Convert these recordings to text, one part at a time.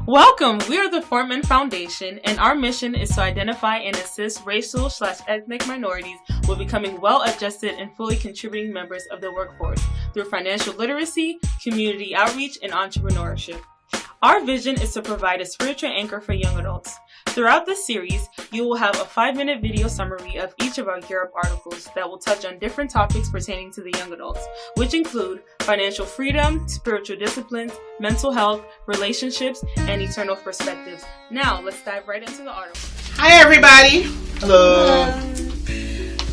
Welcome! We are the Foreman Foundation, and our mission is to identify and assist racial/ethnic minorities with becoming well-adjusted and fully contributing members of the workforce through financial literacy, community outreach, and entrepreneurship. Our vision is to provide a spiritual anchor for young adults. Throughout this series, you will have a 5-minute video summary of each of our Gear Up articles that will touch on different topics pertaining to the young adults, which include financial freedom, spiritual disciplines, mental health, relationships, and eternal perspectives. Now, let's dive right into the article. Hi, everybody. Hello.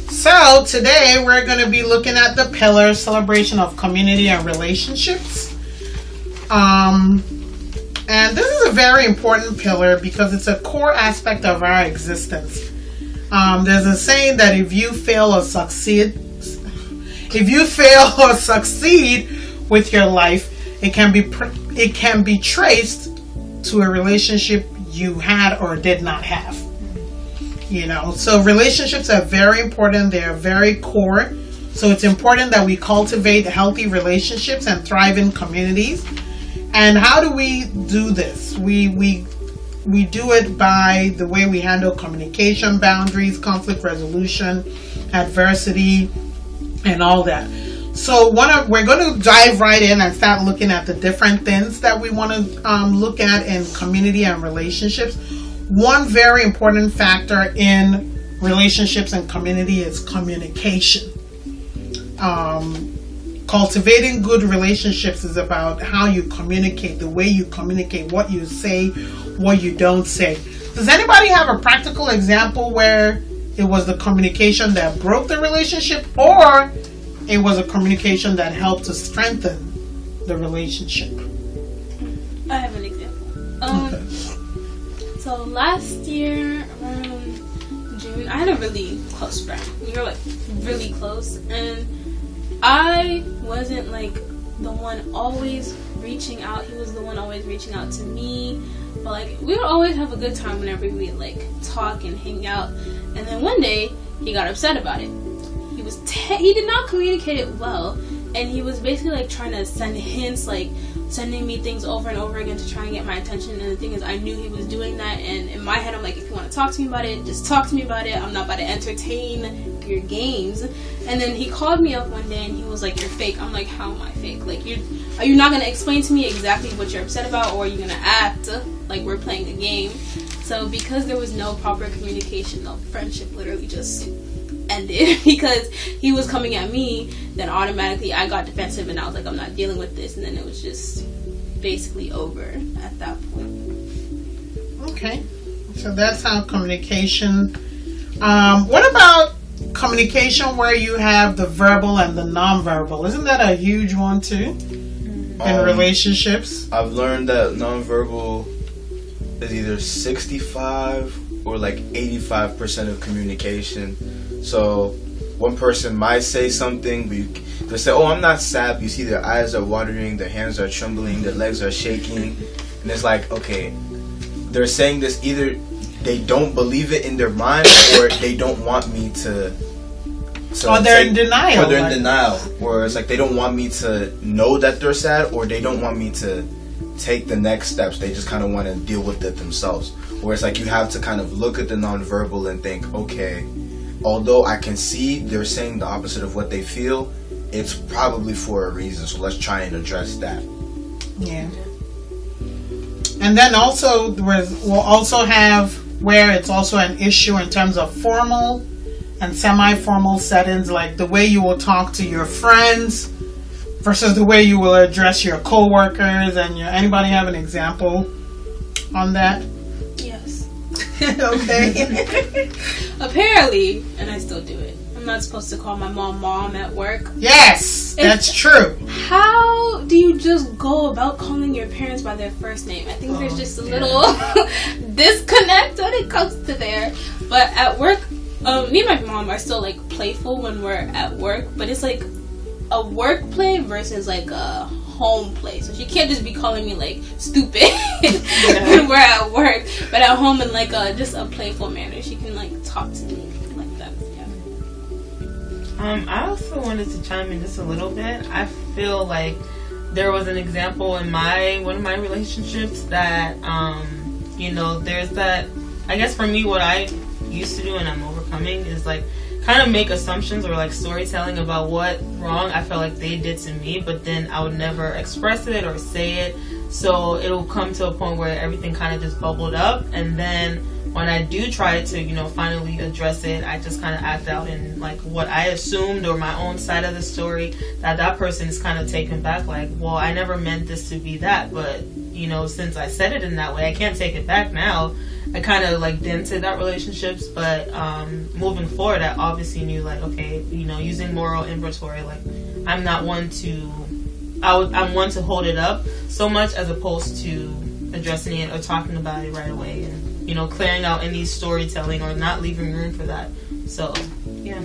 So, today we're going to be looking at the pillar celebration of community and relationships. And this is a very important pillar because it's a core aspect of our existence. There's a saying that if you fail or succeed with your life, it can be traced to a relationship you had or did not have. You know, so relationships are very important. They're very core. So it's important that we cultivate healthy relationships and thrive in communities. And how do we do this? We do it by the way we handle communication, boundaries, conflict resolution, adversity, and all that. So we're going to dive right in and start looking at the different things that we want to look at in community and relationships. One very important factor in relationships and community is communication. Cultivating good relationships is about how you communicate, the way you communicate, what you say, what you don't say. Does anybody have a practical example where it was the communication that broke the relationship, or it was a communication that helped to strengthen the relationship? I have an example. So last year around June, I had a really close friend. We were like really close, and I wasn't like the one always reaching out. He was the one always reaching out to me. But like we would always have a good time whenever we like talk and hang out. And then one day he got upset about it. He did not communicate it well, and he was basically like trying to send hints, like sending me things over and over again to try and get my attention. And the thing is, I knew he was doing that, and in my head I'm like, if you want to talk to me about it, just talk to me about it. I'm not about to entertain your games. And then he called me up one day and he was like, you're fake. I'm like, how am I fake? Like, are you not going to explain to me exactly what you're upset about, or are you going to act like we're playing a game? So because there was no proper communication, the friendship literally just ended because he was coming at me. Then automatically I got defensive and I was like, I'm not dealing with this. And then it was just basically over at that point. Okay, so that's how communication. What about communication where you have the verbal and the nonverbal? Isn't that a huge one too in relationships? I've learned that nonverbal is either 65 or like 85% of communication. So one person might say something, but they'll say, oh, I'm not sad. You see their eyes are watering, their hands are trembling, their legs are shaking. And it's like, okay, they're saying this, either they don't believe it in their mind, or they don't want me to or they're in denial. Or they're in denial. Or it's like they don't want me to know that they're sad, or they don't want me to take the next steps. They just kind of want to deal with it themselves. Where it's like you have to kind of look at the nonverbal and think, okay, although I can see they're saying the opposite of what they feel, it's probably for a reason. So let's try and address that. Yeah. And then also we'll also have where it's also an issue in terms of formal and semi-formal settings, like the way you will talk to your friends versus the way you will address your co-workers and anybody have an example on that? Yes. Okay. Apparently, and I still do it, I'm not supposed to call my mom at work. Yes, that's true. How do you just go about calling your parents by their first name? I think there's just a little disconnect when it comes to there. But at work, me and my mom are still like playful when we're at work, but it's like a work play versus like a home play. So she can't just be calling me like stupid when we're at work, but at home in like just a playful manner, she can like talk to me like that. Yeah. I also wanted to chime in just a little bit. I feel like there was an example in one of my relationships that, there's that, I guess for me, what I used to do and I'm overcoming is like kind of make assumptions or like storytelling about what wrong I felt like they did to me, but then I would never express it or say it. So it'll come to a point where everything kind of just bubbled up, and then when I do try to, finally address it, I just kind of act out in like what I assumed or my own side of the story, that person is kind of taken back, like, well, I never meant this to be that, but since I said it in that way, I can't take it back now. I kind of like dented that relationships, but moving forward, I obviously knew like, okay, using moral inventory, like I'm not one to, I'm one to hold it up so much as opposed to addressing it or talking about it right away, and clearing out any storytelling or not leaving room for that. So yeah,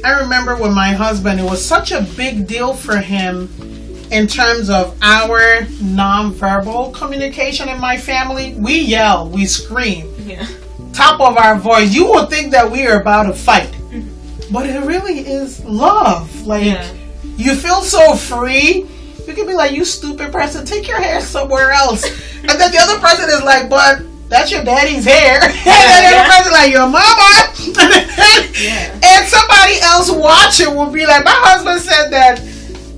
I remember with my husband, it was such a big deal for him in terms of our nonverbal communication in my family. We yell, we scream, top of our voice. You would think that we are about to fight, but it really is love. Like, you feel so free. You can be like, you stupid person, take your hair somewhere else. And then the other person is like, but that's your daddy's hair. And then the other person is like, your mama. And somebody else watching will be like, my husband said that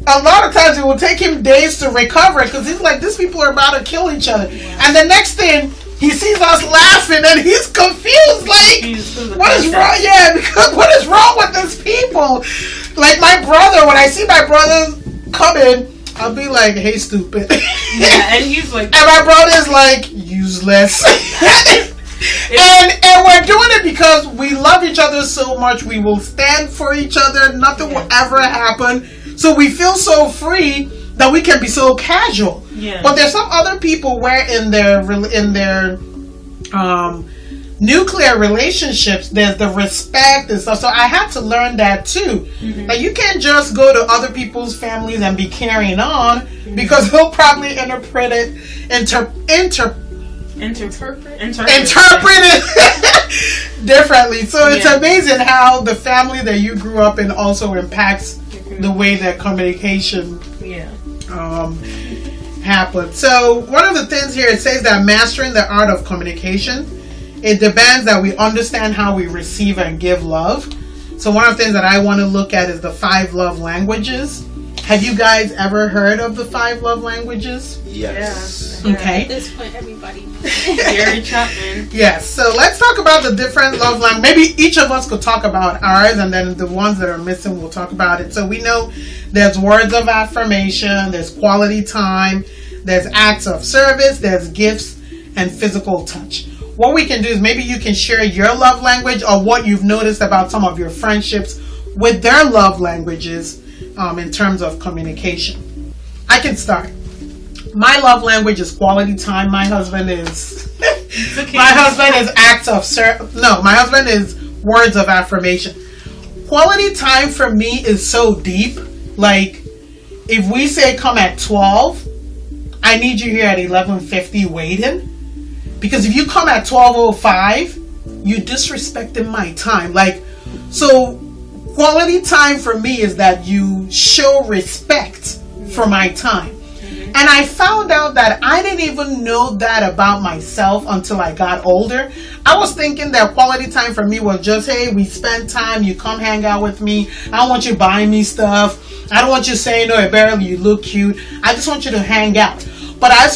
a lot of times it will take him days to recover, because he's like, these people are about to kill each other. And the next thing, he sees us laughing and he's confused. Like, what is wrong? Yeah, because what is wrong with these people? Like my brother, when I see my brother coming, I'll be like, hey, stupid. Yeah, and he's like, and my brother's like, useless. And we're doing it because we love each other so much. We will stand for each other. Nothing will ever happen. So we feel so free that we can be so casual. Yeah. But there's some other people where in their nuclear relationships, there's the respect and stuff. So I had to learn that too. Like, you can't just go to other people's families and be carrying on, because he'll probably interpret it differently. So it's amazing how the family that you grew up in also impacts the way that communication happens. So one of the things here, it says that mastering the art of communication, it demands that we understand how we receive and give love. So one of the things that I want to look at is the 5 love languages. Have you guys ever heard of the 5 love languages? Yes. Yeah. Okay. At this point, everybody. Gary Chapman. Yes. So let's talk about the different love languages. Maybe each of us could talk about ours, and then the ones that are missing, we'll talk about it. So we know there's words of affirmation, there's quality time, there's acts of service, there's gifts, and physical touch. What we can do is maybe you can share your love language or what you've noticed about some of your friendships with their love languages in terms of communication. I can start. My love language is quality time. My husband is my husband is acts of my husband is words of affirmation. Quality time for me is so deep. Like, if we say come at 12, I need you here at 11:50 waiting. Because if you come at 12:05, you're disrespecting my time. Like, so quality time for me is that you show respect for my time. And I found out that I didn't even know that about myself until I got older. I was thinking that quality time for me was just, hey, we spend time, you come hang out with me. I don't want you buying me stuff. I don't want you saying, no, barely you look cute. I just want you to hang out. But I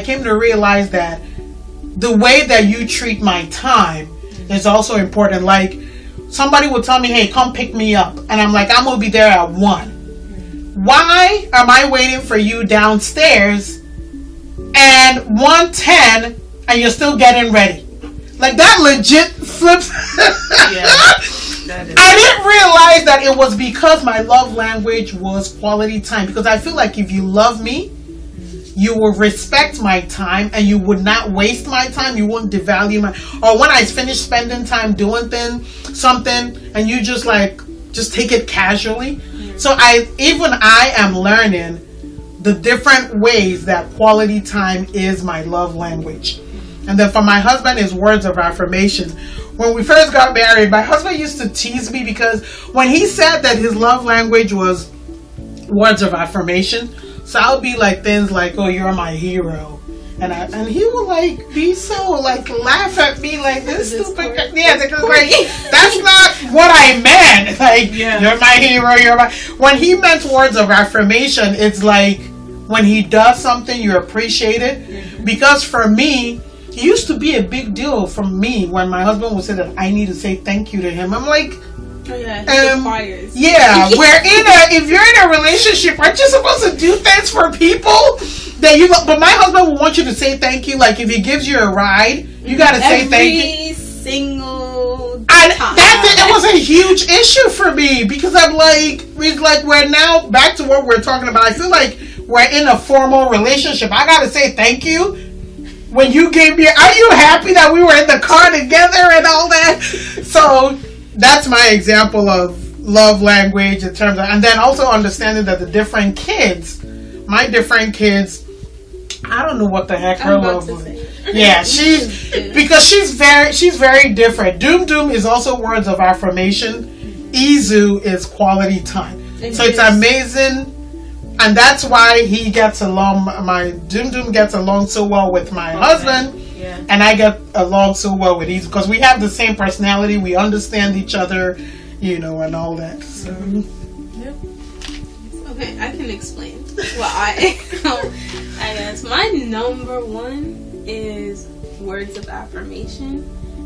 came to realize that the way that you treat my time is also important. Like, somebody would tell me, hey, come pick me up. And I'm like, I'm going to be there at 1. Why am I waiting for you downstairs and 1:10 and you're still getting ready? Like, that legit flips. I didn't realize that it was because my love language was quality time. Because I feel like if you love me, you will respect my time and you would not waste my time. You wouldn't devalue or when I finish spending time doing something and you just take it casually. So I am learning the different ways that quality time is my love language. And then for my husband is words of affirmation. When we first got married, my husband used to tease me because when he said that his love language was words of affirmation, So I'll be like things like, "Oh, you're my hero," and he will like be so like laugh at me like this stupid. Yeah, like that's not what I meant. Like, you're my hero. You're my. When he meant words of affirmation, it's like when he does something, you appreciate it. Because for me, it used to be a big deal for me when my husband would say that I need to say thank you to him. I'm like, oh yeah, he requires. Yeah, if you're in a relationship, aren't you supposed to do things for people that you? But my husband will want you to say thank you. Like if he gives you a ride, you got to say thank you. Every single And time. it was a huge issue for me because I'm like, we're now back to what we're talking about. I feel like we're in a formal relationship. I got to say thank you. When you gave me, are you happy that we were in the car together and all that? So that's my example of love language in terms of, and then also understanding that my different kids, I don't know what the heck her love was. Yeah, because she's very different. Doom Doom is also words of affirmation. Izu is quality time. So it's amazing. And that's why he gets along, my Doom Doom gets along so well with my husband. Yeah. And I get along so well with Izu because we have the same personality. We understand each other, and all that. So. Okay, I can explain what I guess my number one is words of affirmation.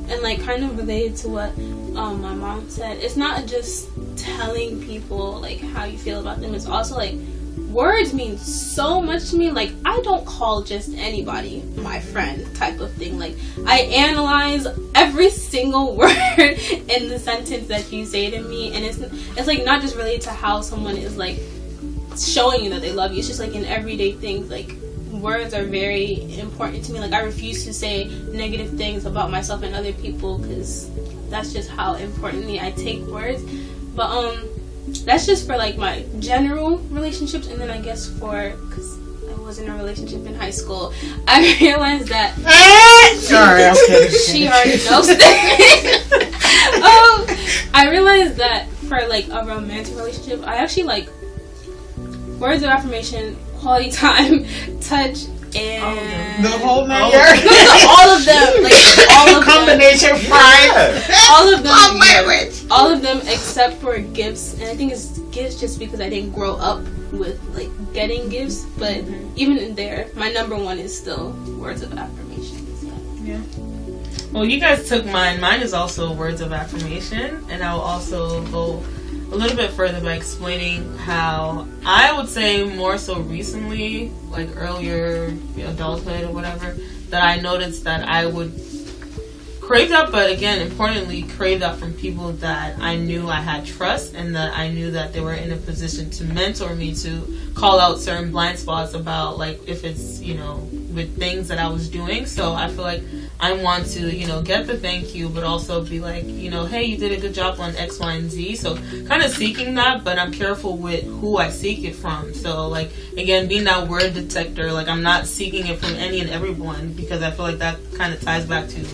And like kind of related to what my mom said, it's not just telling people like how you feel about them, it's also like words mean so much to me. Like I don't call just anybody my friend type of thing. Like I analyze every single word in the sentence that you say to me, and it's like not just related to how someone is like showing you that they love you. It's just like in everyday things. Like words are very important to me. Like I refuse to say negative things about myself and other people because that's just how importantly I take words. But that's just for like my general relationships. And then I guess because I was in a relationship in high school, I realized that sorry, I'm kidding. She already knows that. I realized that for like a romantic relationship, I actually like words of affirmation, quality time, touch, and the whole nine all of them, like all of combination them, all of them except for gifts. And I think it's gifts just because I didn't grow up with like getting gifts. But even in there, my number one is still words of affirmation. So. Yeah. Well, you guys took mine. Mine is also words of affirmation, and I'll also go a little bit further by explaining how I would say more so recently, like earlier adulthood or whatever, that I noticed that I would crave that, but again, importantly, crave that from people that I knew I had trust and that I knew that they were in a position to mentor me, to call out certain blind spots about, like, if it's, with things that I was doing. So I feel like I want to, get the thank you, but also be like, hey, you did a good job on X, Y, and Z. So kind of seeking that, but I'm careful with who I seek it from. So, like, again, being that word detector, like, I'm not seeking it from any and everyone, because I feel like that kind of ties back to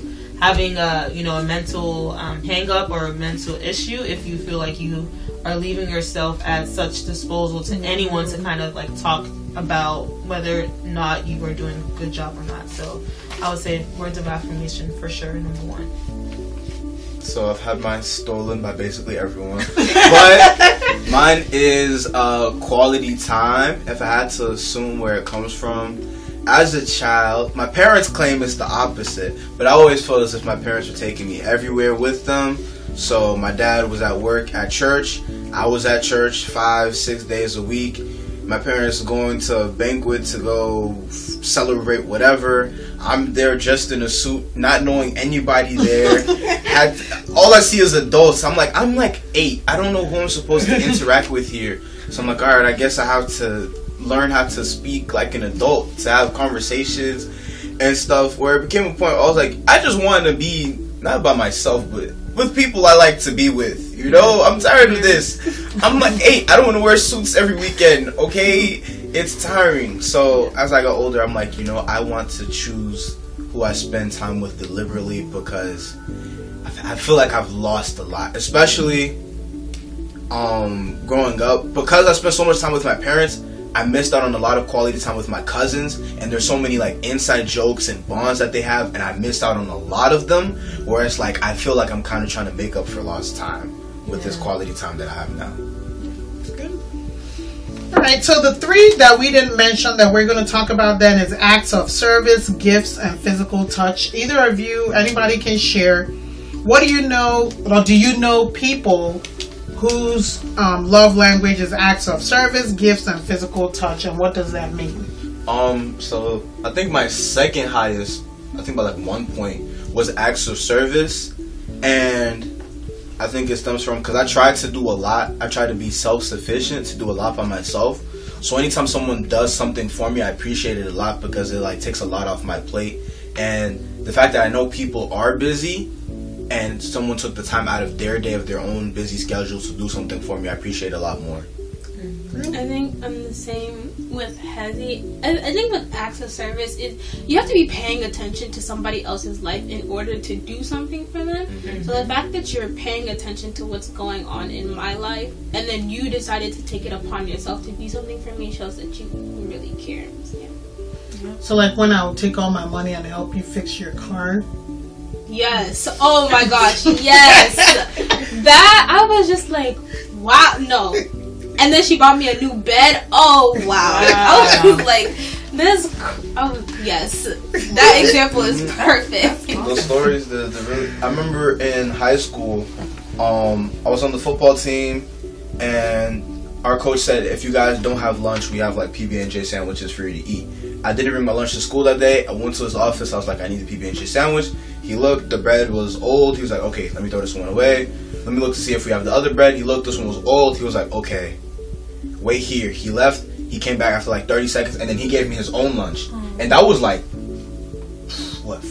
having a mental hang up or a mental issue if you feel like you are leaving yourself at such disposal to anyone to kind of like talk about whether or not you are doing a good job or not. So I would say words of affirmation for sure, number one. So I've had mine stolen by basically everyone, but mine is quality time. If I had to assume where it comes from, as a child, my parents claim it's the opposite, but I always felt as if my parents were taking me everywhere with them. So my dad was at work, at church. I was at church 5-6 days a week. My parents going to a banquet to go celebrate whatever. I'm there just in a suit, not knowing anybody there. All I see is adults. I'm like 8. I don't know who I'm supposed to interact with here. So I'm like, all right, I guess I have to learn how to speak like an adult, to have conversations and stuff, where it became a point where I was like, I just wanted to be not by myself, but with people I like to be with, I'm tired of this. I'm like 8. I don't want to wear suits every weekend, okay? It's tiring. So as I got older, I'm like, I want to choose who I spend time with deliberately, because I feel like I've lost a lot, especially growing up, because I spent so much time with my parents. I missed out on a lot of quality time with my cousins, and there's so many like inside jokes and bonds that they have, and I missed out on a lot of them. Whereas like I feel like I'm kind of trying to make up for lost time with this quality time that I have now. Alright, so the 3 that we didn't mention that we're going to talk about then is acts of service, gifts, and physical touch. Either of you, anybody can share. What do you know, or do you know people whose love language is acts of service, gifts, and physical touch, and what does that mean? So I think my second highest, I think by like 1 point, was acts of service, and I think it stems from because I tried to do a lot. I tried to be self-sufficient, to do a lot by myself. So anytime someone does something for me, I appreciate it a lot because it like takes a lot off my plate. And the fact that I know people are busy and someone took the time out of their day, of their own busy schedule to do something for me, I appreciate it a lot more. I think I'm the same with Hezi. I think with acts of service, you have to be paying attention to somebody else's life in order to do something for them. Mm-hmm. So the fact that you're paying attention to what's going on in my life, and then you decided to take it upon yourself to do something for me, shows that you really care. So like when I'll take all my money and help you fix your car. Yes. Oh my gosh. Yes. That I was just like, wow. No. And then she bought me a new bed. Oh wow. I was like, this. Oh yes. That example is perfect. Those stories, I remember in high school, I was on the football team, and our coach said, if you guys don't have lunch, we have like PB&J sandwiches for you to eat. I didn't bring my lunch to school that day. I went to his office. I was like, I need a PB&J sandwich. He looked. The bread was old. He was like, okay, let me throw this one away. Let me look to see if we have the other bread. He looked. This one was old. He was like, okay, wait here. He left. He came back after like 30 seconds, and then he gave me his own lunch. And that was like, what,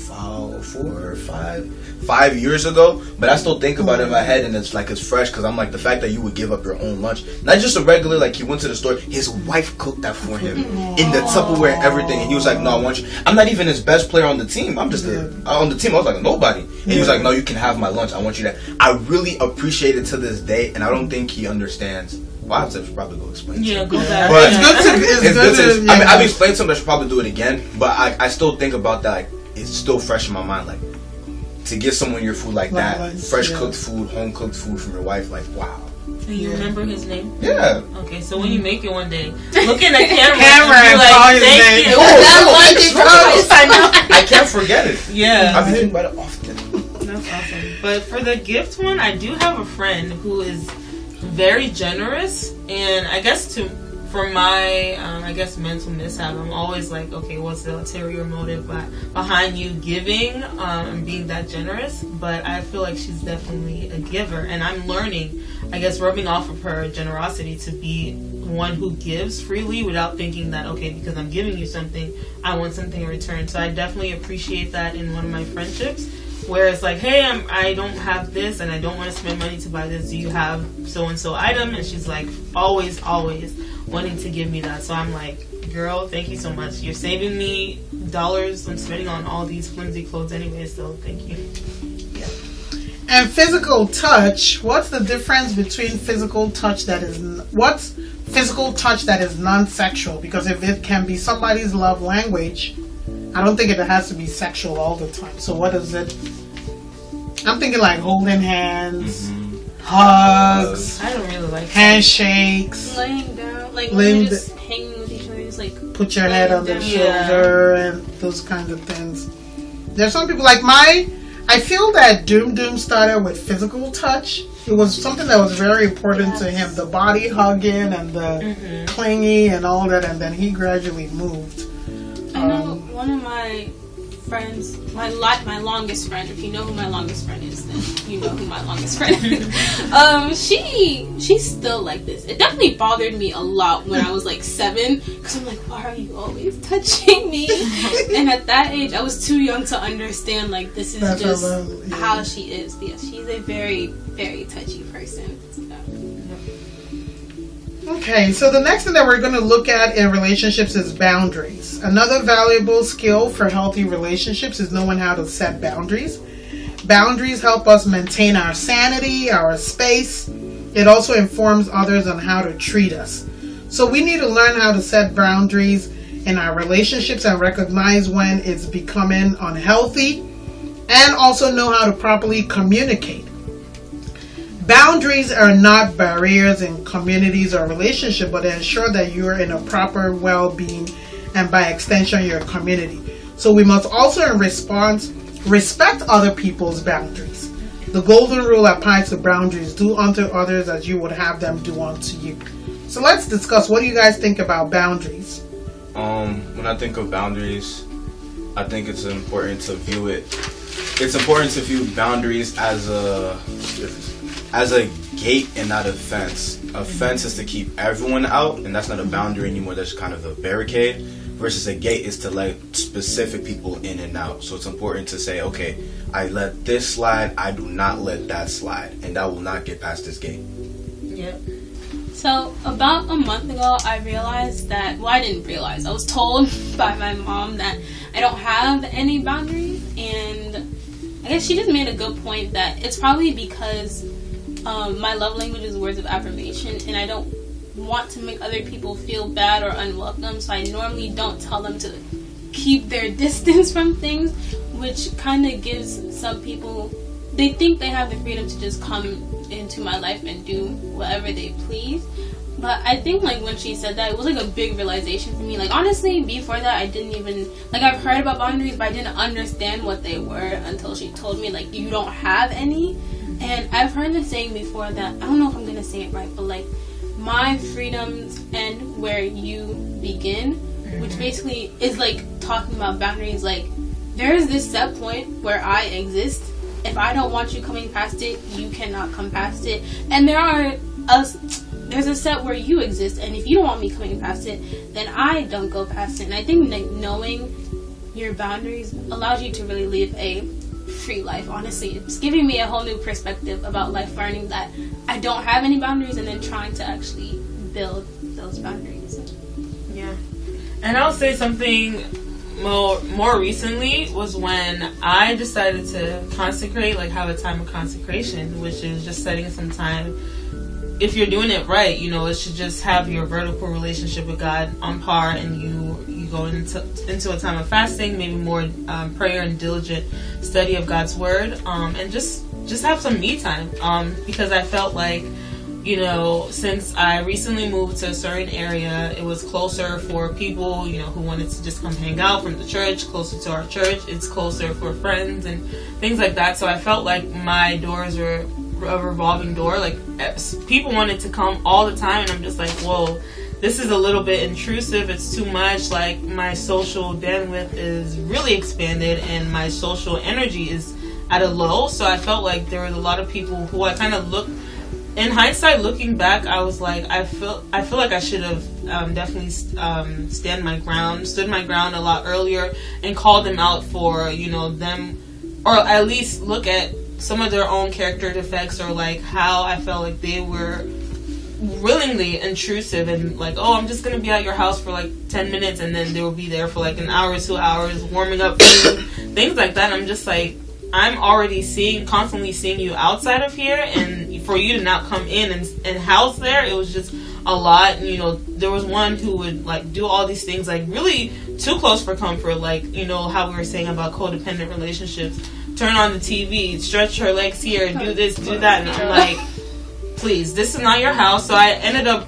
5 years ago? But I still think about it in my head, and it's like it's fresh, because I'm like, the fact that you would give up your own lunch, not just a regular, like he went to the store, his wife cooked that for him in the Tupperware and everything, and he was like, no, I want you. I'm not even his best player on the team. I'm just on the team. I was like a nobody, and he was like, no, you can have my lunch. I want you to. I really appreciate it to this day, and I don't think he understands. Well, I have to probably go explain. Yeah, go back. But it's good to. I mean, I've explained to him. I should probably do it again, but I still think about that. Like, it's still fresh in my mind. Like, to get someone your food like that, fresh cooked food, home cooked food from your wife, like, wow. Do you remember his name? Yeah. Okay, so when you make it one day, look in the camera and like, call his thank name. you. I can't forget it. Yeah. I think about it often. That's awesome. But for the gift one, I do have a friend who is very generous, and I guess for my mental mishap, I'm always like, okay, what's the ulterior motive behind you giving and being that generous? But I feel like she's definitely a giver, and I'm learning, I guess, rubbing off of her generosity to be one who gives freely without thinking that, okay, because I'm giving you something, I want something in return. So I definitely appreciate that in one of my friendships, where it's like, hey, I don't have this and I don't want to spend money to buy this. Do you have so-and-so item? And she's like, always wanting to give me that. So I'm like, girl, thank you so much. You're saving me dollars I'm spending on all these flimsy clothes anyway, so thank you. Yeah. And physical touch, what's the difference between physical touch that is non-sexual? Because if it can be somebody's love language, I don't think it has to be sexual all the time. So what is it? I'm thinking like holding hands, hugs. I don't really like handshakes, laying down, like when you're just hanging with each other, just like put your head on their shoulder and those kinds of things. There's some people like I feel that Doom started with physical touch. It was something that was very important to him, the body hugging and the clingy and all that, and then he gradually moved. I know one of my friends, my longest friend, if you know who my longest friend is, then you know who my longest friend is. She's still like this. It definitely bothered me a lot when I was like 7, because I'm like, why are you always touching me? And at that age, I was too young to understand, like, this is just how she is. But yes, she's a very, very touchy person. Okay, so the next thing that we're going to look at in relationships is boundaries. Another valuable skill for healthy relationships is knowing how to set boundaries. Boundaries help us maintain our sanity, our space. It also informs others on how to treat us. So we need to learn how to set boundaries in our relationships and recognize when it's becoming unhealthy, and also know how to properly communicate. Boundaries are not barriers in communities or relationships, but they ensure that you are in a proper well-being and by extension your community. So we must also in response respect other people's boundaries. The golden rule applies to boundaries: do unto others as you would have them do unto you. So let's discuss, what do you guys think about boundaries? When I think of boundaries, I think it's important to view it. It's important to view boundaries as a gate and not a fence. A fence is to keep everyone out, and that's not a boundary anymore. That's kind of a barricade. Versus a gate is to let specific people in and out. So it's important to say, okay, I let this slide, I do not let that slide, and that will not get past this gate. Yep. So about a month ago, I realized that, well, I didn't realize, I was told by my mom that I don't have any boundaries, and I guess she just made a good point that it's probably because my love language is words of affirmation, and I don't want to make other people feel bad or unwelcome, so I normally don't tell them to keep their distance from things, which kind of gives some people, they think they have the freedom to just come into my life and do whatever they please. But I think, like, when she said that, it was like a big realization for me. Like, honestly, before that, I didn't even, like, I've heard about boundaries, but I didn't understand what they were until she told me, like, you don't have any. And I've heard the saying before that, I don't know if I'm gonna say it right, but like, my freedoms end where you begin, which basically is like talking about boundaries. Like, there is this set point where I exist. If I don't want you coming past it, you cannot come past it. And there's a set where you exist, and if you don't want me coming past it, then I don't go past it. And I think like knowing your boundaries allows you to really live a free life. Honestly, it's giving me a whole new perspective about life, learning that I don't have any boundaries, and then trying to actually build those boundaries. Yeah. And I'll say something more recently was when I decided to consecrate, like have a time of consecration, which is just setting some time. If you're doing it right, you know, it should just have your vertical relationship with God on par, and you go into a time of fasting, maybe more prayer and diligent study of God's word, and just have some me time, because I felt like, you know, since I recently moved to a certain area, it was closer for people, you know, who wanted to just come hang out from the church, closer to our church. It's closer for friends and things like that. So I felt like my doors were a revolving door. Like, people wanted to come all the time, and I'm just like, whoa, this is a little bit intrusive. It's too much. Like, my social bandwidth is really expanded, and my social energy is at a low. So I felt like there was a lot of people who I kind of looked. In hindsight, looking back, I was like, I feel like I should have definitely stood my ground a lot earlier and called them out for, you know, them, or at least look at some of their own character defects, or like how I felt like they were willingly intrusive and like, oh, I'm just gonna be at your house for like 10 minutes, and then they will be there for like an hour, 2 hours, warming up food, things like that. And I'm just like, I'm already constantly seeing you outside of here, and for you to not come in and house there, it was just a lot. And, you know, there was one who would like do all these things, like really too close for comfort, like, you know, how we were saying about codependent relationships. Turn on the TV, stretch her legs here, do this, do that, and I'm like, please, this is not your house. So I ended up,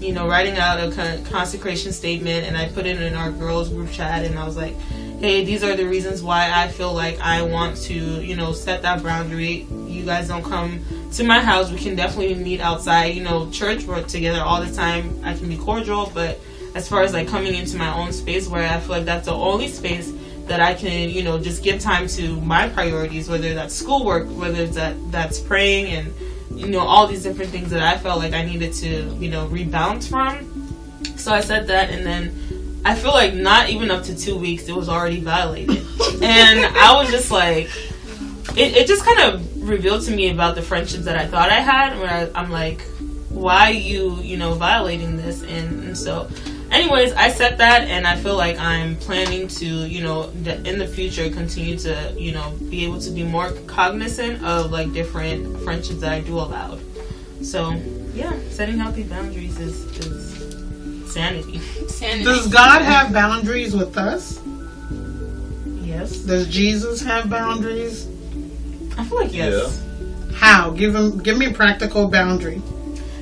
you know, writing out a consecration statement, and I put it in our girls group chat, and I was like, hey, these are the reasons why I feel like I want to, you know, set that boundary. You guys don't come to my house. We can definitely meet outside. You know, church, we're together all the time. I can be cordial, but as far as like coming into my own space, where I feel like that's the only space that I can, you know, just give time to my priorities, whether that's schoolwork, whether it's that's praying, and, you know, all these different things that I felt like I needed to, you know, rebound from. So I said that, and then I feel like not even up to 2 weeks, it was already violated. And I was just like, it just kind of revealed to me about the friendships that I thought I had, where I'm like, why you know, violating this? And so anyways, I said that, and I feel like I'm planning to, you know, in the future continue to, you know, be able to be more cognizant of like different friendships that I do allow. So yeah, setting healthy boundaries is Sanity. Does God have boundaries with us? Yes. Does Jesus have boundaries? I feel like yes. How? Give me a practical boundary.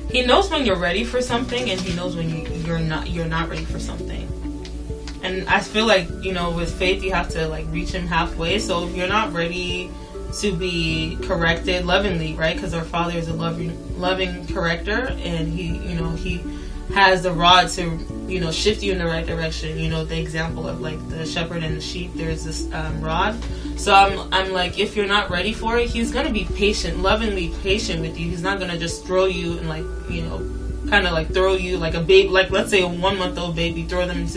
He knows when you're ready for something, and he knows when you're not ready for something. And I feel like, with faith, you have to like reach him halfway. So if you're not ready to be corrected lovingly, right? Because our Father is a loving corrector, and he has the rod to shift you in the right direction. The example of like the shepherd and the sheep. There's this rod. So I'm like, if you're not ready for it, he's gonna be patient, lovingly patient with you. He's not gonna just throw you and like kind of like throw you like a baby, like let's say a 1-month-old baby, throw them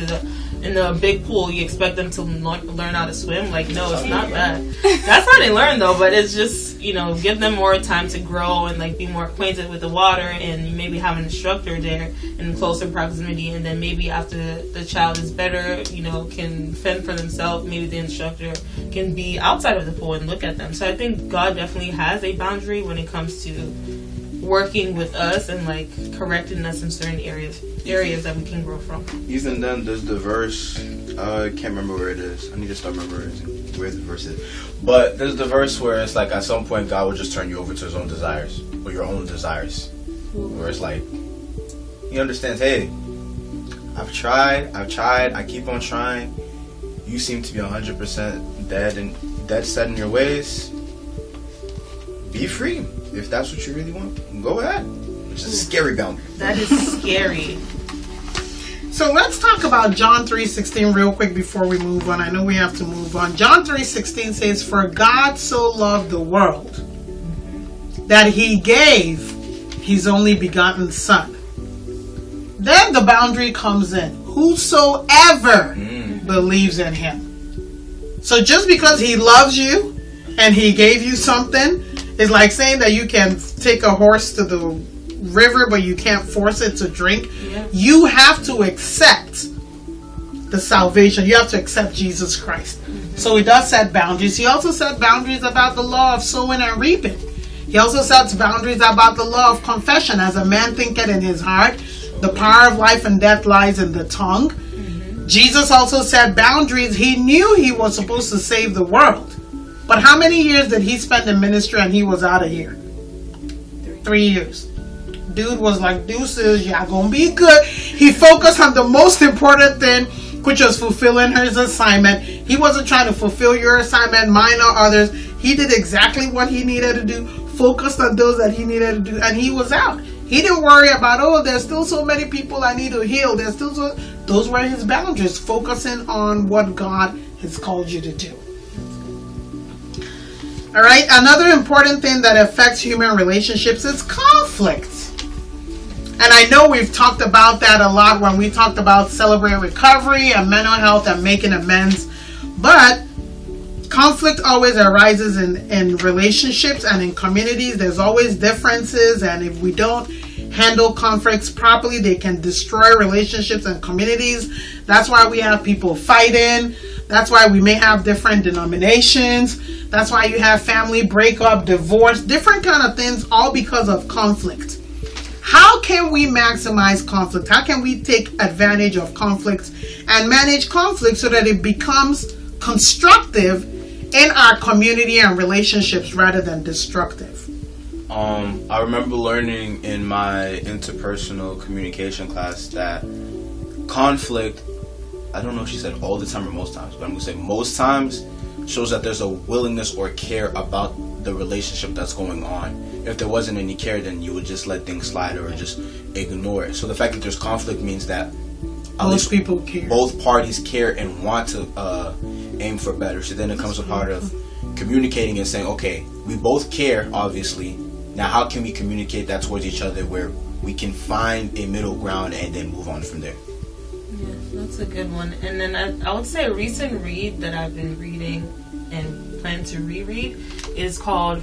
in the big pool. You expect them to learn how to swim? Like, no, it's not that. That's how they learn though. But it's just give them more time to grow and like be more acquainted with the water, and maybe have an instructor there in closer proximity. And then maybe after the child is better, can fend for themselves, maybe the instructor can be outside of the pool and look at them. So I think God definitely has a boundary when it comes to working with us and like correcting us in certain areas that we can grow from. Even then, there's the verse. I can't remember where it is. I need to start remembering where the verse is. But there's the verse where it's like at some point God will just turn you over to his own desires, or your own desires. Where it's like he understands. Hey, I've tried. I keep on trying. You seem to be 100% dead set in your ways. Be free. If that's what you really want, go ahead. Which is a scary boundary. That is scary. So let's talk about John 3:16 real quick before we move on. I know we have to move on. John 3:16 says, "For God so loved the world that he gave his only begotten Son." Then the boundary comes in. Whosoever believes in him. So just because he loves you and he gave you something, it's like saying that you can take a horse to the river, but you can't force it to drink. Yeah. You have to accept the salvation. You have to accept Jesus Christ. Mm-hmm. So he does set boundaries. He also set boundaries about the law of sowing and reaping. He also sets boundaries about the law of confession. As a man thinketh in his heart, the power of life and death lies in the tongue. Mm-hmm. Jesus also set boundaries. He knew he was supposed to save the world. But how many years did he spend in ministry and he was out of here? 3 years. Dude was like, deuces, y'all gonna be good. He focused on the most important thing, which was fulfilling his assignment. He wasn't trying to fulfill your assignment, mine or others. He did exactly what he needed to do, focused on those that he needed to do, and he was out. He didn't worry about, there's still so many people I need to heal. Those were his boundaries, focusing on what God has called you to do. All right, another important thing that affects human relationships is conflict. And I know we've talked about that a lot when we talked about Celebrate Recovery and mental health and making amends. But conflict always arises in relationships and in communities. There's always differences, and if we don't handle conflicts properly, they can destroy relationships and communities. That's why we have people fighting. That's why we may have different denominations. That's why you have family breakup, divorce, different kind of things, all because of conflict. How can we maximize conflict? How can we take advantage of conflict and manage conflict so that it becomes constructive in our community and relationships rather than destructive? I remember learning in my interpersonal communication class that conflict, I don't know if she said all the time or most times, but I'm going to say most times, shows that there's a willingness or care about the relationship that's going on. If there wasn't any care, then you would just let things slide or just ignore it. So the fact that there's conflict means that most people care. Both parties care and want to aim for better. So then it comes a part of communicating and saying, okay, we both care, obviously. Now how can we communicate that towards each other where we can find a middle ground and then move on from there? Yeah, that's a good one. And then I would say a recent read that I've been reading and plan to reread is called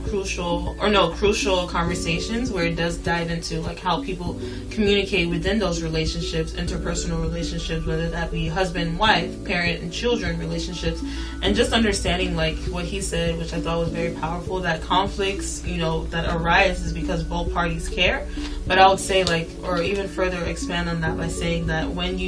Crucial Conversations, where it does dive into like how people communicate within those relationships, interpersonal relationships, whether that be husband, wife, parent, and children relationships, and just understanding like what he said, which I thought was very powerful, that conflicts, that arise is because both parties care. But I would say or even further expand on that by saying that when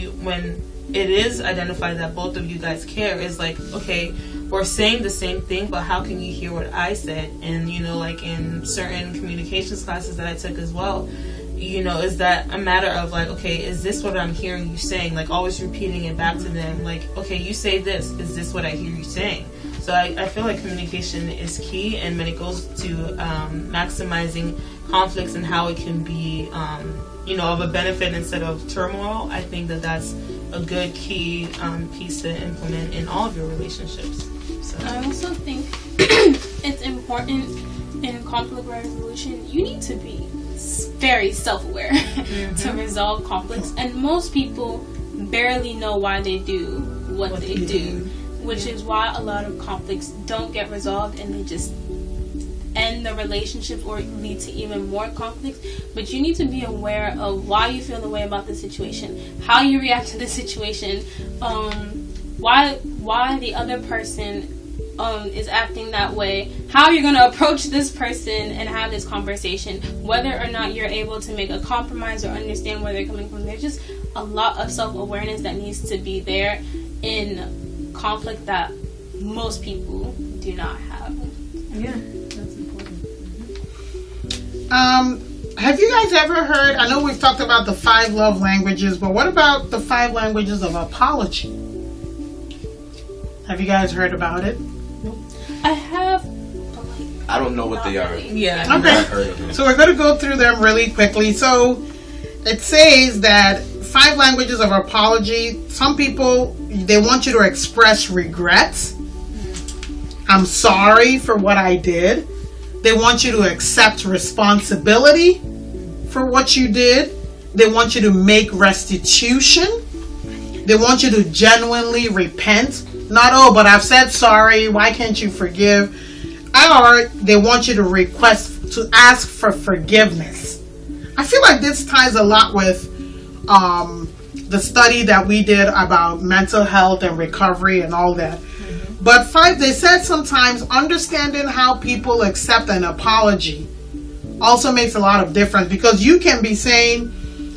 it is identified that both of you guys care, is like, okay, we're saying the same thing, but how can you hear what I said? And, like in certain communications classes that I took as well, is that a matter of like, okay, is this what I'm hearing you saying? Like always repeating it back to them. Like, okay, you say this. Is this what I hear you saying? So I feel like communication is key. And when it goes to maximizing conflicts and how it can be, of a benefit instead of turmoil, I think that that's a good key piece to implement in all of your relationships. So. I also think it's important in conflict resolution. You need to be very self-aware to resolve conflicts, and most people barely know why they do what they do, which is why a lot of conflicts don't get resolved and they just end the relationship or lead to even more conflicts. But you need to be aware of why you feel the way about the situation, how you react to the situation, why the other person is acting that way, how you're going to approach this person and have this conversation, whether or not you're able to make a compromise or understand where they're coming from. There's just a lot of self-awareness that needs to be there in conflict that most people do not have. Yeah, that's important. Have you guys ever heard, I know we've talked about the 5 love languages, but what about the 5 languages of apology? Have you guys heard about it? I have. I don't know what they are. Yeah. Okay. So we're going to go through them really quickly. So it says that 5 languages of apology. Some people, they want you to express regrets. I'm sorry for what I did. They want you to accept responsibility for what you did. They want you to make restitution. They want you to genuinely repent. Not, but I've said sorry, why can't you forgive? Or they want you to ask for forgiveness. I feel like this ties a lot with the study that we did about mental health and recovery and all that. Mm-hmm. But 5, they said sometimes understanding how people accept an apology also makes a lot of difference, because you can be saying,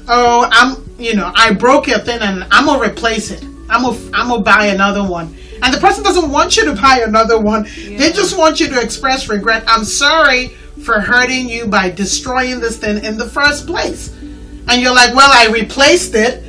oh, I broke your thing and I'm going to replace it. I'm gonna buy another one. And the person doesn't want you to buy another one. Yeah. They just want you to express regret. I'm sorry for hurting you by destroying this thing in the first place. And you're like, well, I replaced it,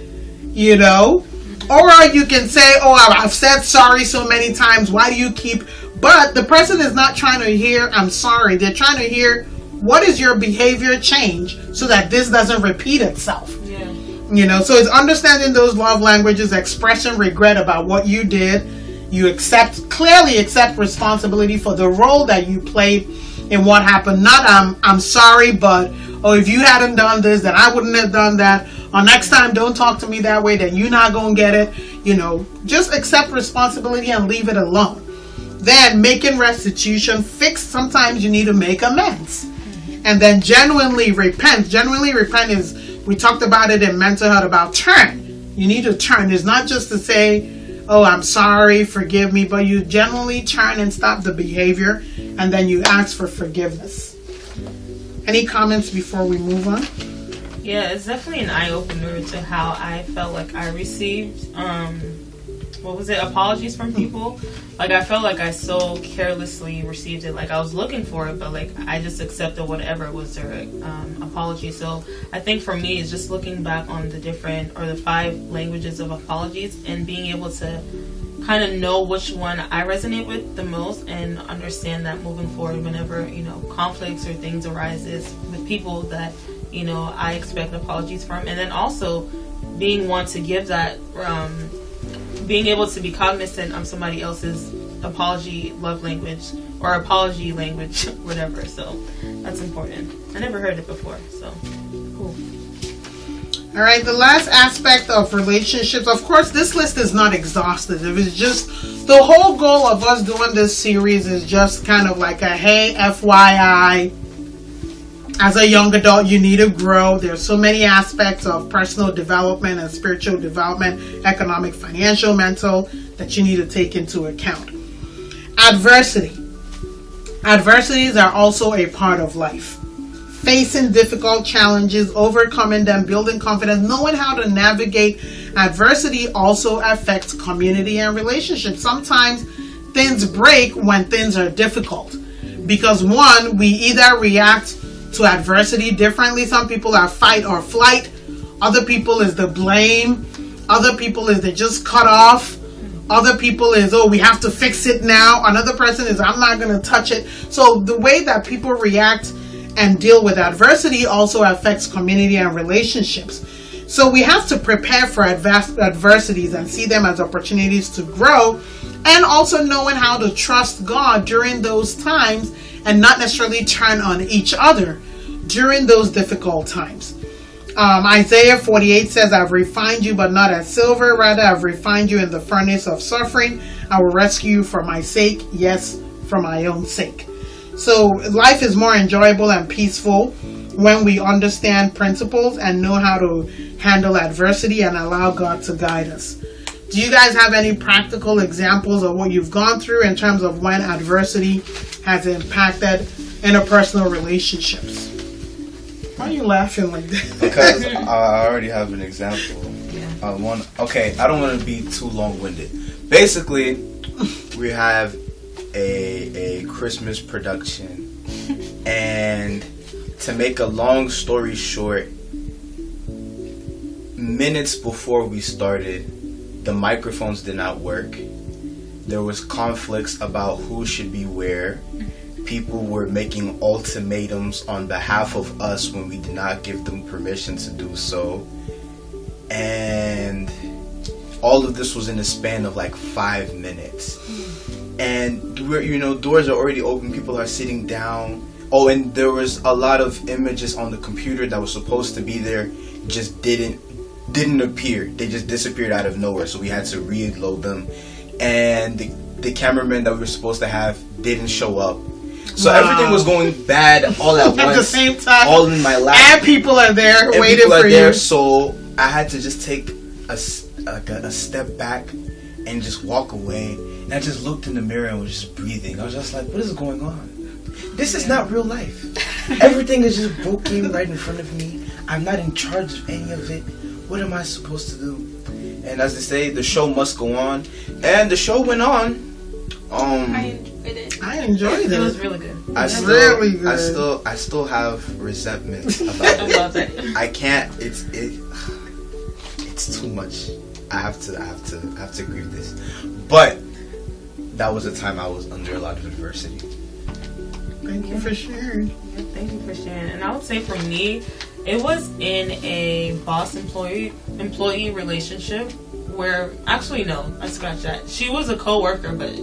Or you can say, oh, I've said sorry so many times. Why do you keep... But the person is not trying to hear, I'm sorry. They're trying to hear, what is your behavior change so that this doesn't repeat itself? Yeah. So it's understanding those love languages, expressing regret about what you did. You clearly accept responsibility for the role that you played in what happened. Not, I'm sorry, but, if you hadn't done this, then I wouldn't have done that. Or next time, don't talk to me that way, then you're not going to get it. Just accept responsibility and leave it alone. Then making restitution, sometimes you need to make amends. And then genuinely repent. Genuinely repent is, we talked about it in mental health, about turn. You need to turn. It's not just to say, oh, I'm sorry, forgive me, but you genuinely turn and stop the behavior, and then you ask for forgiveness. Any comments before we move on? Yeah, it's definitely an eye-opener to how I felt like I received, apologies from people. Like, I felt like I so carelessly received it. Like, I was looking for it, but, I just accepted whatever was their apology. So, I think for me, it's just looking back on the 5 languages of apologies and being able to kind of know which one I resonate with the most, and understand that moving forward, whenever, conflicts or things arises with people that, I expect apologies from. And then also being one to give that, being able to be cognizant of somebody else's apology love language or apology language, whatever. So that's important. I never heard it before, so cool. All right, the last aspect of relationships, of course, this list is not exhaustive. It's just the whole goal of us doing this series is just kind of like a hey, FYI, as a young adult, you need to grow. There's so many aspects of personal development and spiritual development, economic, financial, mental, that you need to take into account. Adversity. Adversities are also a part of life. Facing difficult challenges, overcoming them, building confidence, knowing how to navigate adversity also affects community and relationships. Sometimes things break when things are difficult because one, we either react to adversity differently. Some people are fight or flight. Other people is the blame. Other people is they just cut off. Other people is, oh, we have to fix it now. Another person is, I'm not going to touch it. So the way that people react and deal with adversity also affects community and relationships. So we have to prepare for adversities and see them as opportunities to grow, and also knowing how to trust God during those times and not necessarily turn on each other during those difficult times. Isaiah 48 says, I've refined you, but not as silver. Rather, I've refined you in the furnace of suffering. I will rescue you for my sake. Yes, for my own sake. So life is more enjoyable and peaceful when we understand principles and know how to handle adversity and allow God to guide us. Do you guys have any practical examples of what you've gone through in terms of when adversity has impacted interpersonal relationships? Why are you laughing like that? Because I already have an example. Yeah. I don't want to be too long-winded. Basically, we have a Christmas production, and to make a long story short, minutes before we started, the microphones did not work. There was conflicts about who should be where. People were making ultimatums on behalf of us when we did not give them permission to do so. And all of this was in a span of like 5 minutes. And doors are already open, people are sitting down. Oh, and there was a lot of images on the computer that was supposed to be there, just didn't appear. They just disappeared out of nowhere, so we had to reload them. And the cameraman that we were supposed to have didn't show up. So everything was going bad all at once. At the same time. All in my lap. And people are there waiting for you. So I had to just take a step back and just walk away. And I just looked in the mirror and was just breathing. I was just like, what is going on? This is not real life. Everything is just broken right in front of me. I'm not in charge of any of it. What am I supposed to do? And as they say, the show must go on. And the show went on. I enjoyed it. It was really good. Really good. I still have resentment about it. I can't. It's too much. I have to agree with this. But that was a time I was under a lot of adversity. Thank you for sharing. Thank you for sharing. And I would say for me, it was in a boss-employee relationship where, actually no, I scratched that. She was a co-worker, but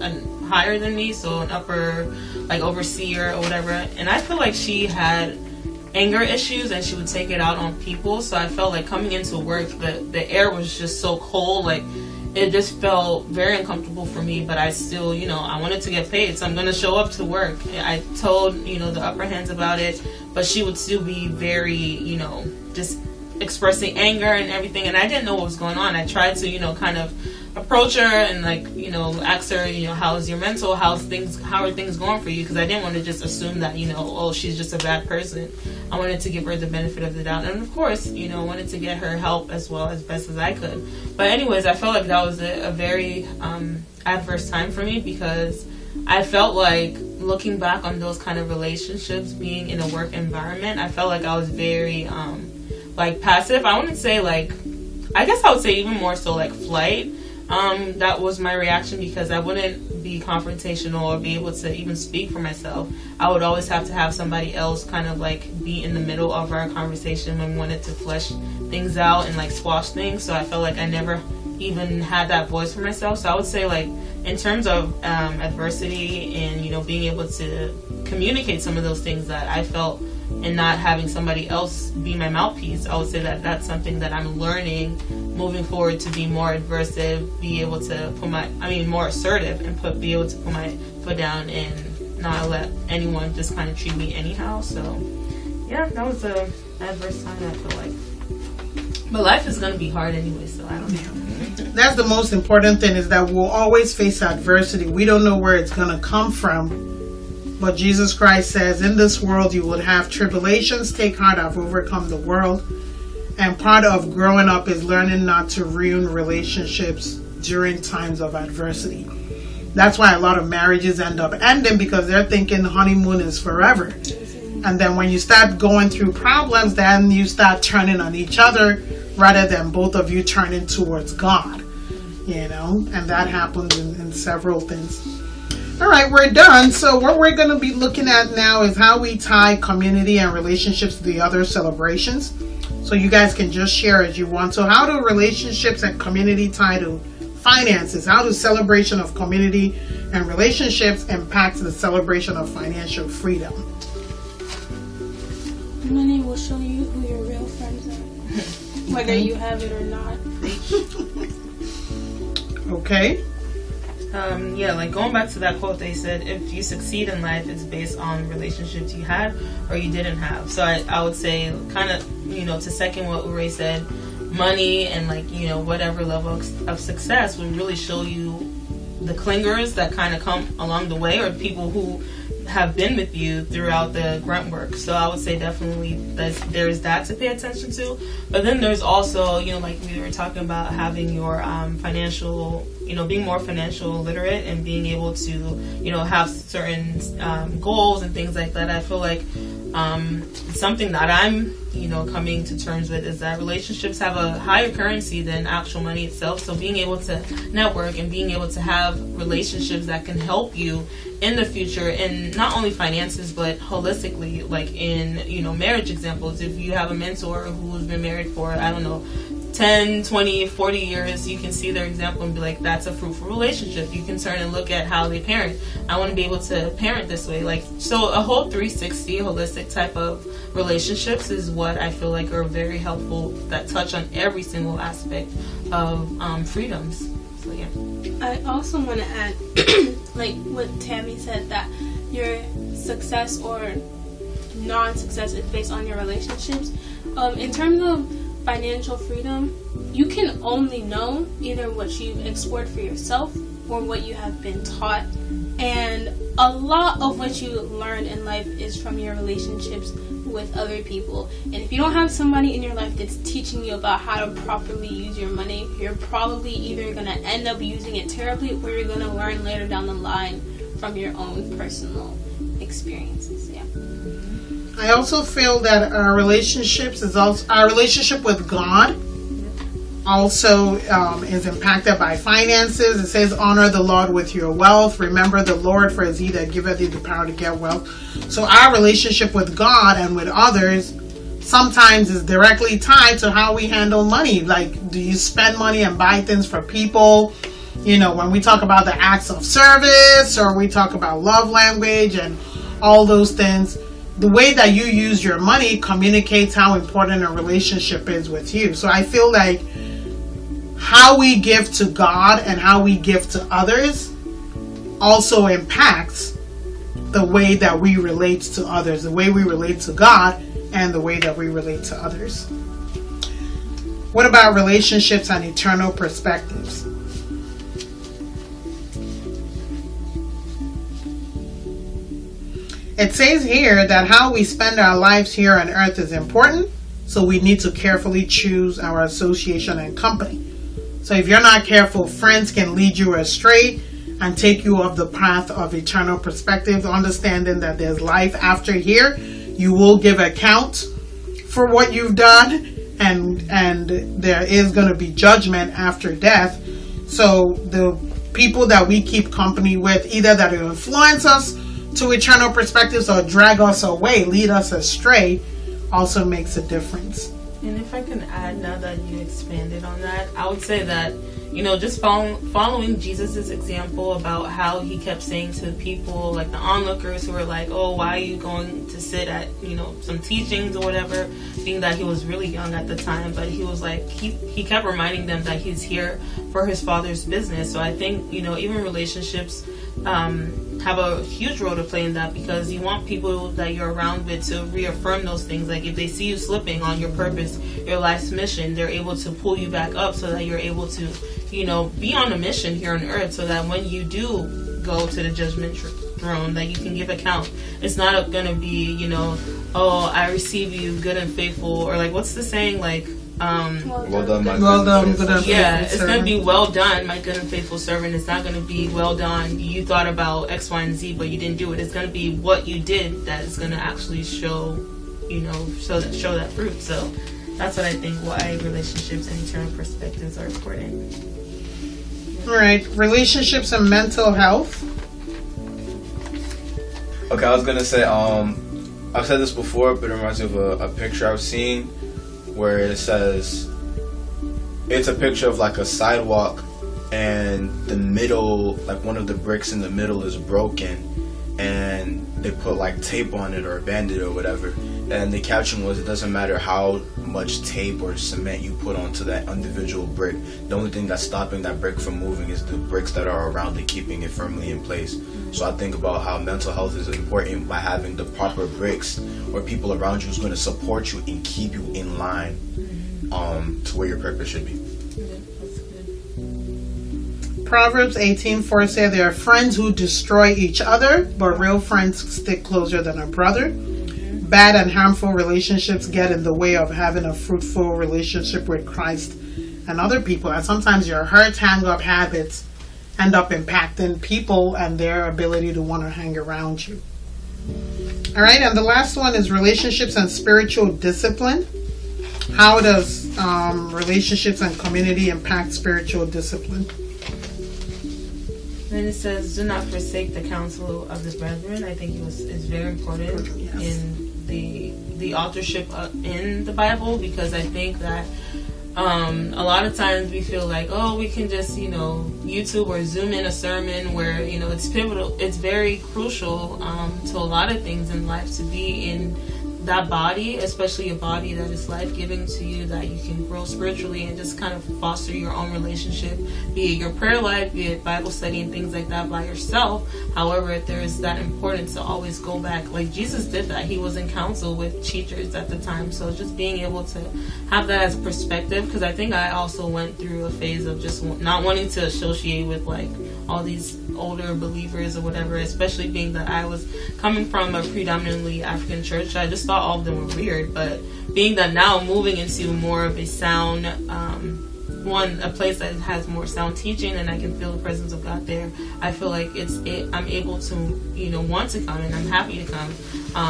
higher than me, so an upper, like, overseer or whatever. And I feel like she had anger issues and she would take it out on people. So I felt like coming into work, the air was just so cold, like it just felt very uncomfortable for me. But I still, I wanted to get paid, so I'm going to show up to work. I told, the upper hands about it, but she would still be very, just expressing anger and everything. And I didn't know what was going on. I tried to, kind of approach her and ask her, how's your mental, how are things going for you? Because I didn't want to just assume that, oh, she's just a bad person. I wanted to give her the benefit of the doubt, and of course, wanted to get her help as well as best as I could. But anyways, I felt like that was a very adverse time for me, because I felt like, looking back on those kind of relationships, being in a work environment, I felt like I was very passive. I wouldn't say I guess I would say even more so flight. That was my reaction, because I wouldn't be confrontational or be able to even speak for myself. I would always have to have somebody else kind of be in the middle of our conversation when we wanted to flesh things out and squash things. So I felt like I never even had that voice for myself. So I would say in terms of adversity and being able to communicate some of those things that I felt and not having somebody else be my mouthpiece. I would say that that's something that I'm learning moving forward, to be more adversive, be able to more assertive, and be able to put my foot down and not let anyone just kind of treat me anyhow. So yeah, that was a adverse time, I feel like. But life is going to be hard anyway, so I don't know. That's the most important thing, is that we'll always face adversity. We don't know where it's going to come from. But Jesus Christ says, in this world you will have tribulations. Take heart, I've overcome the world. And part of growing up is learning not to ruin relationships during times of adversity. That's why a lot of marriages end up ending, because they're thinking honeymoon is forever. And then when you start going through problems, then you start turning on each other rather than both of you turning towards God. And that happens in several things. All right, we're done. So what we're going to be looking at now is how we tie community and relationships to the other celebrations. So you guys can just share as you want. So how do relationships and community tie to finances? How does celebration of community and relationships impact the celebration of financial freedom? Money will show you who your real friends are, whether you have it or not. Okay. Like going back to that quote, they said, if you succeed in life, it's based on relationships you had or you didn't have. So I would say, kind of, to second what Ure said, money and whatever level of success would really show you the clingers that kind of come along the way, or people who have been with you throughout the grunt work. So I would say definitely there's that to pay attention to. But then there's also, like we were talking about, having your financial, being more financial literate and being able to, have certain goals and things like that. I feel like something that I'm, coming to terms with is that relationships have a higher currency than actual money itself. So being able to network and being able to have relationships that can help you in the future, in not only finances but holistically, like in marriage examples. If you have a mentor who's been married for 10, 20, 40 years, you can see their example and be like, that's a fruitful relationship. You can turn and look at how they parent. I want to be able to parent this way. So a whole 360 holistic type of relationships is what I feel like are very helpful, that touch on every single aspect of freedoms. So yeah. I also want to add, like what Tammy said, that your success or non-success is based on your relationships. In terms of financial freedom, you can only know either what you've explored for yourself or what you have been taught. And a lot of what you learn in life is from your relationships with other people. And if you don't have somebody in your life that's teaching you about how to properly use your money, you're probably either going to end up using it terribly, or you're going to learn later down the line from your own personal experiences. Yeah. I also feel that our relationships is also our relationship with God also is impacted by finances. It says, honor the Lord with your wealth. Remember the Lord, for it is he that giveth thee the power to get wealth. So our relationship with God and with others sometimes is directly tied to how we handle money. Like, do you spend money and buy things for people? When we talk about the acts of service, or we talk about love language and all those things, the way that you use your money communicates how important a relationship is with you. So I feel like how we give to God and how we give to others also impacts the way that we relate to others, the way we relate to God and the way that we relate to others. What about relationships and eternal perspectives? It says here that how we spend our lives here on earth is important, so we need to carefully choose our association and company. So if you're not careful, friends can lead you astray and take you off the path of eternal perspective, understanding that there's life after here. You will give account for what you've done, and there is going to be judgment after death. So the people that we keep company with, either that will influence us to eternal perspectives or drag us away, lead us astray, also makes a difference. And if I can add, now that you expanded on that, I would say that, just following Jesus's example about how he kept saying to people, like the onlookers who were like, oh, why are you going to sit at, some teachings or whatever, being that he was really young at the time. But he was like, he kept reminding them that he's here for his Father's business. So I think, even relationships have a huge role to play in that, because you want people that you're around with to reaffirm those things. Like if they see you slipping on your purpose, your life's mission, they're able to pull you back up so that you're able to, be on a mission here on earth, so that when you do go to the judgment throne, that you can give account. It's not going to be, oh, I receive you good and faithful, or like, what's the saying? Like, well done, my good and yeah, it's faithful going to be servant. well done, my good and faithful servant. It's not going to be well done, you thought about X, Y, and Z, but you didn't do it. It's going to be what you did that is going to actually show, show that fruit. So that's what I think why relationships and eternal perspectives are important. All right, relationships and mental health. Okay, I was gonna say, I've said this before, but it reminds me of a picture I've seen where it says, it's a picture of like a sidewalk, and the middle, like one of the bricks in the middle is broken, and they put like tape on it or a Band-Aid or whatever, and the caption was, it doesn't matter how much tape or cement you put onto that individual brick, the only thing that's stopping that brick from moving is the bricks that are around it, keeping it firmly in place. So I think about how mental health is important by having the proper bricks or people around you who's going to support you and keep you in line to where your purpose should be. Yeah, that's good. Proverbs 18:4 says, there are friends who destroy each other, but real friends stick closer than a brother. Bad and harmful relationships get in the way of having a fruitful relationship with Christ and other people. And sometimes your hurt, hang-up habits end up impacting people and their ability to want to hang around you. All right, and the last one is relationships and spiritual discipline. How does relationships and community impact spiritual discipline? Then it says, do not forsake the counsel of the brethren. I think is very important in the authorship in the Bible, because I think that a lot of times we feel like, oh, we can just, YouTube or Zoom in a sermon where, it's pivotal. It's very crucial to a lot of things in life to be in that body, especially a body that is life-giving to you, that you can grow spiritually and just kind of foster your own relationship, be it your prayer life, be it Bible study and things like that by yourself. However, there is that importance to always go back. Like Jesus did that. He was in counsel with teachers at the time. So just being able to have that as perspective, because I think I also went through a phase of just not wanting to associate with like all these older believers or whatever, especially being that I was coming from a predominantly African church. I just thought all of them were weird, but being that now moving into more of a sound a place that has more sound teaching and I can feel the presence of God there, I feel like I'm able to want to come, and I'm happy to come,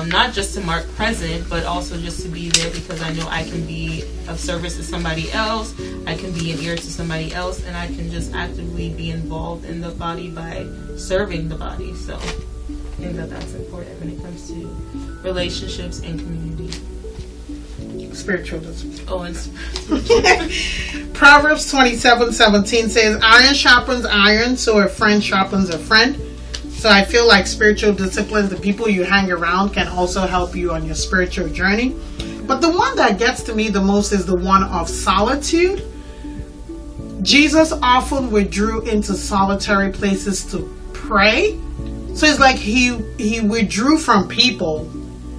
not just to mark present, but also just to be there because I know I can be of service to somebody else, I can be an ear to somebody else, and I can just actively be involved in the body by serving the body. So I think that's important when it comes to relationships and community. Spiritual discipline. Oh, and Proverbs 27:17 says, iron sharpens iron, so a friend sharpens a friend. So I feel like spiritual disciplines, the people you hang around, can also help you on your spiritual journey. But the one that gets to me the most is the one of solitude. Jesus often withdrew into solitary places to pray. So it's like he withdrew from people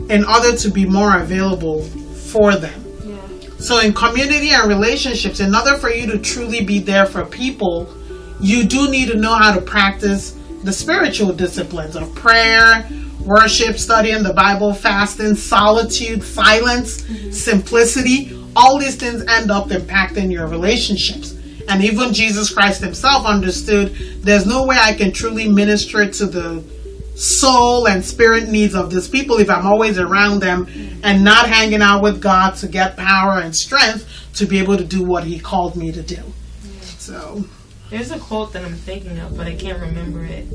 in order to be more available for them. yeah. So in community and relationships, in order for you to truly be there for people, you do need to know how to practice the spiritual disciplines of prayer, worship, studying the Bible, fasting, solitude, silence, simplicity. All these things end up impacting your relationships. And even Jesus Christ himself understood there's no way I can truly minister to the soul and spirit needs of these people if I'm always around them and not hanging out with God to get power and strength to be able to do what he called me to do. So there's a quote that I'm thinking of, but I can't remember it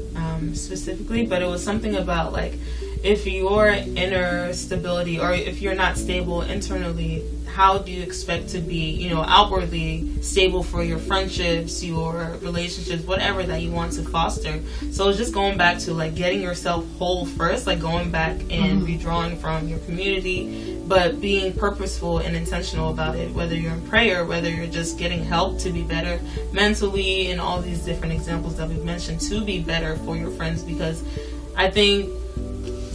specifically, but it was something about like, if your inner stability, or if you're not stable internally, how do you expect to be, outwardly stable for your friendships, your relationships, whatever that you want to foster. So it's just going back to like getting yourself whole first, like going back and redrawing from your community, but being purposeful and intentional about it, whether you're in prayer, whether you're just getting help to be better mentally, and all these different examples that we've mentioned to be better for your friends. Because I think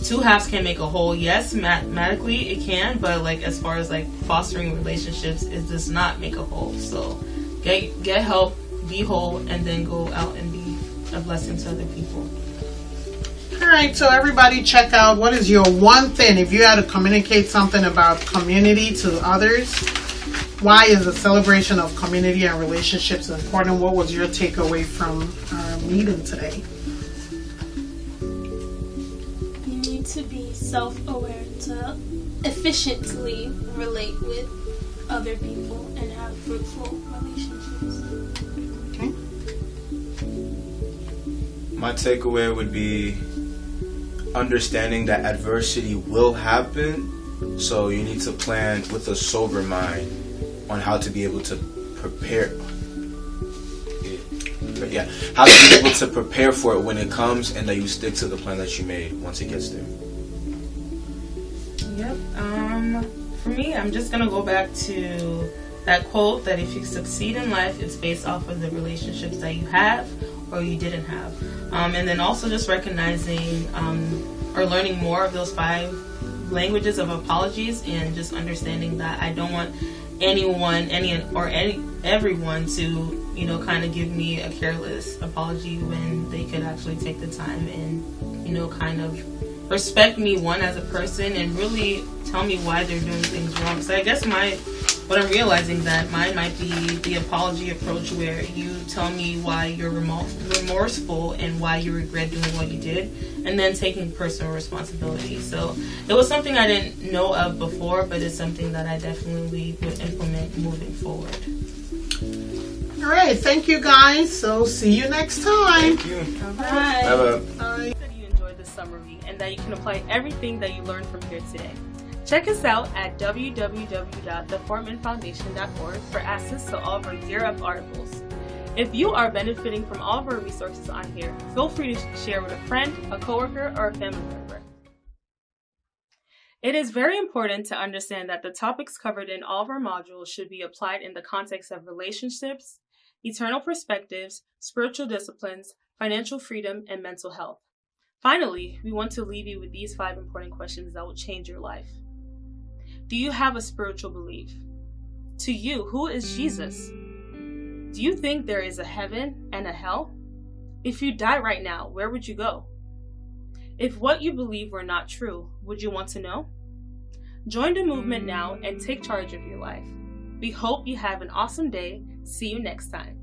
two halves can make a whole. Yes, mathematically it can, but like as far as like fostering relationships, it does not make a whole. So get help, be whole, and then go out and be a blessing to other people. All right, so everybody check out, what is your one thing, if you had to communicate something about community to others, why is the celebration of community and relationships important? What was your takeaway from our meeting today? You need to be self-aware to efficiently relate with other people and have fruitful relationships. Okay. My takeaway would be understanding that adversity will happen, so you need to plan with a sober mind on how to be able to prepare. How to be able to prepare for it when it comes, and that you stick to the plan that you made once it gets there. Yep. For me, I'm just gonna go back to that quote that if you succeed in life, it's based off of the relationships that you have or you didn't have. And then also just recognizing or learning more of those 5 languages of apologies, and just understanding that I don't want everyone to, kind of give me a careless apology when they could actually take the time and, kind of respect me, one, as a person, and really tell me why they're doing things wrong. So I guess what I'm realizing that mine might be the apology approach, where you tell me why you're remorseful and why you regret doing what you did, and then taking personal responsibility. So it was something I didn't know of before, but it's something that I definitely would implement moving forward. All right, thank you guys. So see you next time. Thank you. Bye. Bye-bye. Bye. That you enjoyed this summary and that you can apply everything that you learned from here today. Check us out at www.thefortmanfoundation.org for access to all of our Gear Up articles. If you are benefiting from all of our resources on here, feel free to share with a friend, a coworker, or a family member. It is very important to understand that the topics covered in all of our modules should be applied in the context of relationships, eternal perspectives, spiritual disciplines, financial freedom, and mental health. Finally, we want to leave you with these 5 important questions that will change your life. Do you have a spiritual belief? To you, who is Jesus? Do you think there is a heaven and a hell? If you die right now, where would you go? If what you believe were not true, would you want to know? Join the movement now and take charge of your life. We hope you have an awesome day. See you next time.